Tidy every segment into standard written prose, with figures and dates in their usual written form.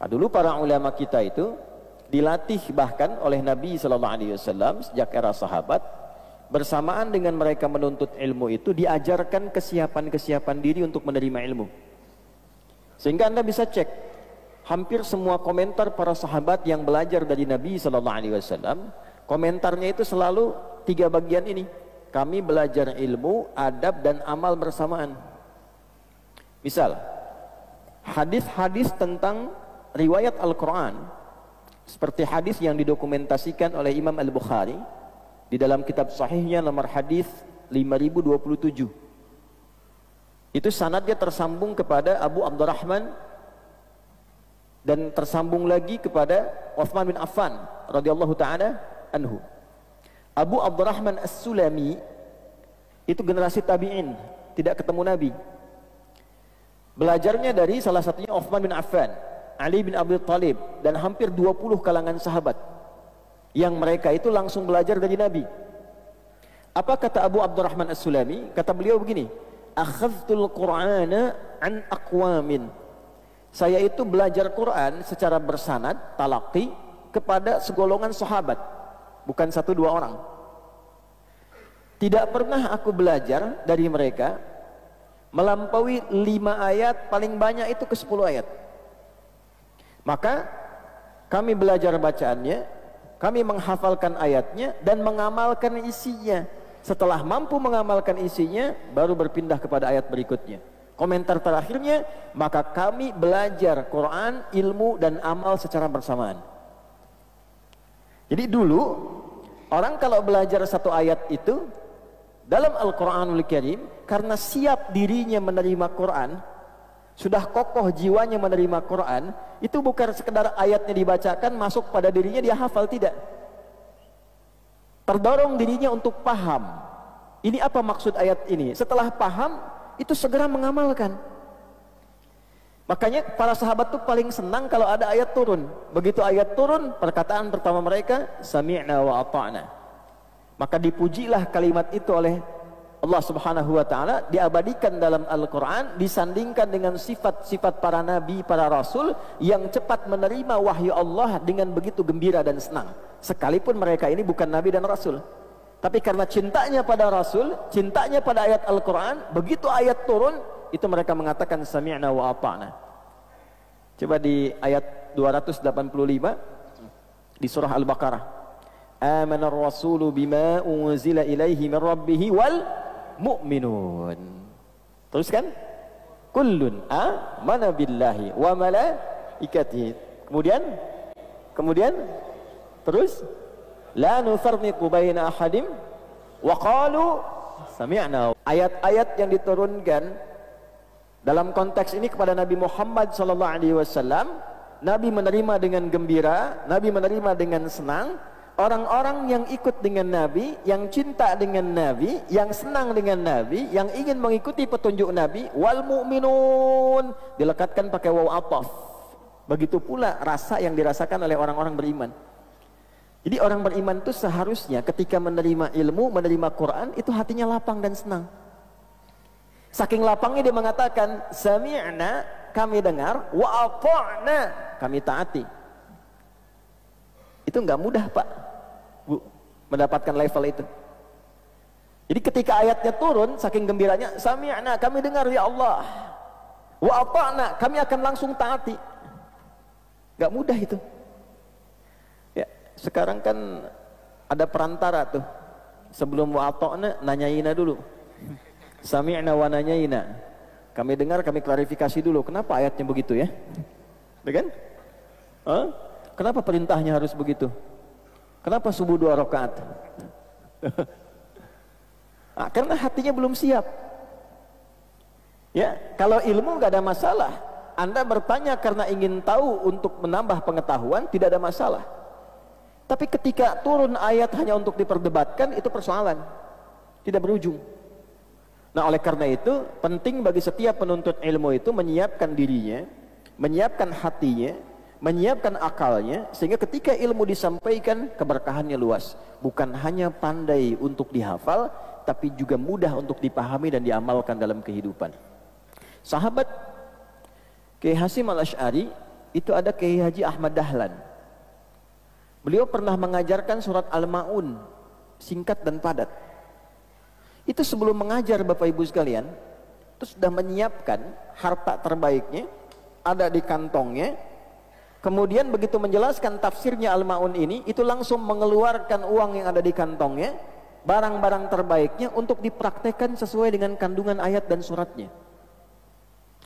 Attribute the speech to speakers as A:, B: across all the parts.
A: Nah, dulu para ulama kita itu dilatih bahkan oleh Nabi Sallallahu Alaihi Wasallam sejak era sahabat, bersamaan dengan mereka menuntut ilmu itu diajarkan kesiapan diri untuk menerima ilmu. Sehingga Anda bisa cek hampir semua komentar para sahabat yang belajar dari Nabi Sallallahu Alaihi Wasallam, komentarnya itu selalu 3 bagian ini. Kami belajar ilmu, adab dan amal bersamaan. Misal, hadis-hadis tentang riwayat Al-Quran, seperti hadis yang didokumentasikan oleh Imam Al-Bukhari di dalam kitab sahihnya nomor hadis 5027. Itu sanadnya tersambung kepada Abu Abdurrahman dan tersambung lagi kepada Utsman bin Affan radhiyallahu taala anhu. Abu Abdurrahman As-Sulami itu generasi tabi'in, tidak ketemu Nabi. Belajarnya dari salah satunya Utsman bin Affan, Ali bin Abi Thalib, dan hampir 20 kalangan sahabat yang mereka itu langsung belajar dari Nabi. Apa kata Abu Abdurrahman As-Sulami? Kata beliau begini, akhadhtul Qur'ana an aqwamin. Saya itu belajar Quran secara bersanad, talaqi, kepada segolongan sahabat, bukan 1-2 orang. Tidak pernah aku belajar dari mereka melampaui 5 ayat, paling banyak itu ke 10 ayat. Maka kami belajar bacaannya, kami menghafalkan ayatnya dan mengamalkan isinya. Setelah mampu mengamalkan isinya, baru berpindah kepada ayat berikutnya. Komentar terakhirnya, maka kami belajar Quran, ilmu dan amal secara bersamaan. Jadi dulu orang kalau belajar 1 ayat itu dalam Al-Quranul Karim, karena siap dirinya menerima Quran, sudah kokoh jiwanya menerima Quran, itu bukan sekedar ayatnya dibacakan masuk pada dirinya dia hafal, tidak. Terdorong dirinya untuk paham. Ini apa maksud ayat ini? Setelah paham, itu segera mengamalkan. Makanya para sahabat tuh paling senang kalau ada ayat turun. Begitu ayat turun, perkataan pertama mereka, sami'na wa ata'na. Maka dipujilah kalimat itu oleh Allah Subhanahu wa taala, diabadikan dalam Al-Qur'an, disandingkan dengan sifat-sifat para nabi, para rasul yang cepat menerima wahyu Allah dengan begitu gembira dan senang. Sekalipun mereka ini bukan nabi dan rasul. Tapi karena cintanya pada rasul, cintanya pada ayat Al-Qur'an, begitu ayat turun, itu mereka mengatakan sami'na wa ata'na. Coba di ayat 285 di surah Al-Baqarah. Amana ar-rasulu bima unzila ilaihi min rabbih wal mu'minun. Teruskan, kullun amana billahi wa malaikatihi. Kemudian terus, la nufarriqu baina ahadim wa qalu sami'na. Ayat-ayat yang diturunkan dalam konteks ini kepada Nabi Muhammad sallallahu alaihi wasallam, Nabi menerima dengan gembira, Nabi menerima dengan senang. Orang-orang yang ikut dengan Nabi, yang cinta dengan Nabi, yang senang dengan Nabi, yang ingin mengikuti petunjuk Nabi, wal mu'minun, dilekatkan pakai waw athaf. Begitu pula rasa yang dirasakan oleh orang-orang beriman. Jadi orang beriman itu seharusnya ketika menerima ilmu, menerima Quran, itu hatinya lapang dan senang. Saking lapangnya dia mengatakan, sami'na, kami dengar, wa ata'na, kami taati. Itu nggak mudah, Pak, Bu, mendapatkan level itu. Jadi ketika ayatnya turun, saking gembiranya, sami'na, kami dengar ya Allah, wa ata'na, kami akan langsung taati. Nggak mudah itu. Ya, sekarang kan ada perantara tuh. Sebelum wa ata'na, nanyaina dulu. Sami'na wa nanyaina. Kami dengar, kami klarifikasi dulu. Kenapa ayatnya begitu ya? Begitu kan? Kenapa perintahnya harus begitu? Kenapa subuh 2 rakaat? Nah, karena hatinya belum siap. Ya, kalau ilmu nggak ada masalah. Anda bertanya karena ingin tahu untuk menambah pengetahuan, tidak ada masalah. Tapi ketika turun ayat hanya untuk diperdebatkan, itu persoalan, tidak berujung. Nah, oleh karena itu penting bagi setiap penuntut ilmu itu menyiapkan dirinya, menyiapkan hatinya, menyiapkan akalnya, sehingga ketika ilmu disampaikan, keberkahannya luas. Bukan hanya pandai untuk dihafal, tapi juga mudah untuk dipahami dan diamalkan dalam kehidupan. Sahabat Kiai Hasim Al-Asy'ari itu ada Kiai Haji Ahmad Dahlan. Beliau pernah mengajarkan surat Al-Ma'un, singkat dan padat. Itu sebelum mengajar Bapak Ibu sekalian, itu sudah menyiapkan harta terbaiknya, ada di kantongnya. Kemudian begitu menjelaskan tafsirnya Al-Ma'un ini, itu langsung mengeluarkan uang yang ada di kantongnya, barang-barang terbaiknya untuk dipraktekkan sesuai dengan kandungan ayat dan suratnya.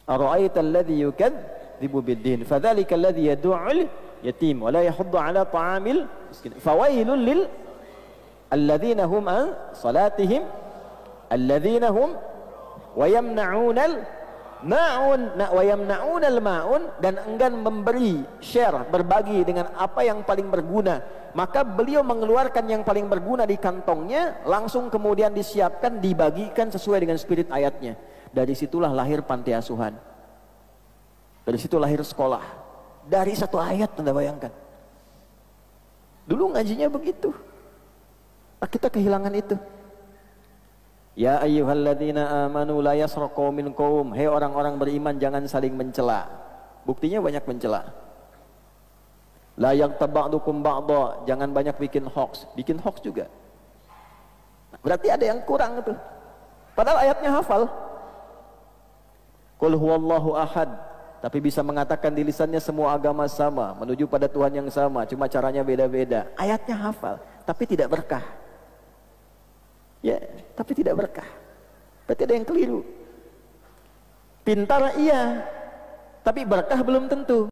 A: Ara'aita alladhi yukadzibu bid-din, fadzalika alladhi yad'ul yatim wa la yahuddu ala ta'amil miskin. Fawailul lil alladzina hum an salatihim alladzina hum wa yamna'unal ma'un wa yamna'unal ma'un, dan enggan memberi, share, berbagi dengan apa yang paling berguna. Maka beliau mengeluarkan yang paling berguna di kantongnya, langsung kemudian disiapkan, dibagikan sesuai dengan spirit ayatnya. Dari situlah lahir panti asuhan, dari situ lahir sekolah, dari satu ayat. Anda bayangkan, dulu ngajinya begitu. Nah, kita kehilangan itu. Ya ayyuhalladzina amanu la yasraqu minkum, hei orang-orang beriman, jangan saling mencela. Buktinya banyak mencela. La yaghtab ba'dukum ba'dha, jangan banyak bikin hoax juga. Berarti ada yang kurang itu. Padahal ayatnya hafal. Qul huwallahu ahad, tapi bisa mengatakan di lisannya semua agama sama, menuju pada Tuhan yang sama, cuma caranya beda-beda. Ayatnya hafal, tapi tidak berkah. Ya, tapi tidak berkah. Berarti ada yang keliru. Pintar iya, tapi berkah belum tentu.